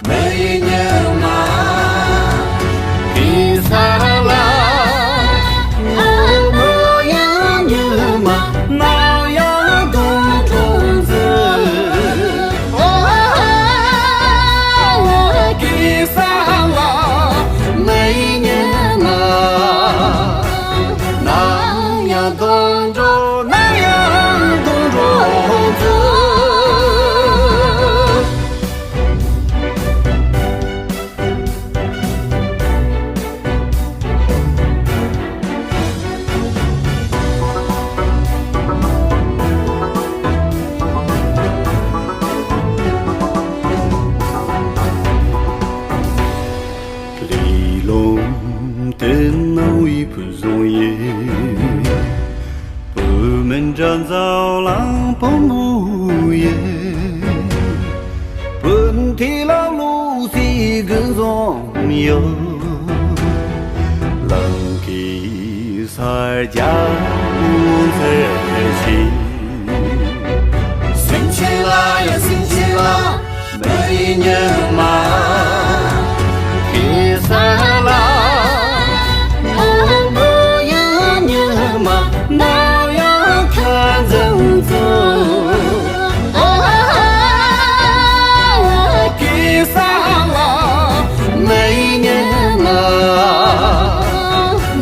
美人嘛，比萨拉，我呀你嘛，那呀公主子，比萨拉，美人嘛，那呀公主，那呀公主子。离拢的那位不容易，不门站走廊不木叶，本地老路是个重要，冷气三家不在心，兴起啦呀兴起啦，美人嘛。比萨拉，我呀你嘛，那呀看着走。比萨拉，美人嘛，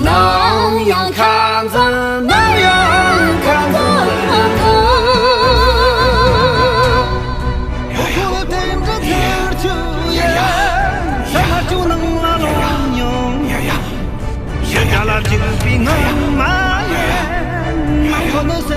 那样看着，那样看着。我等着天就呀。就能拉拢牛呀呀，呀呀那就比我妈呀，可能是。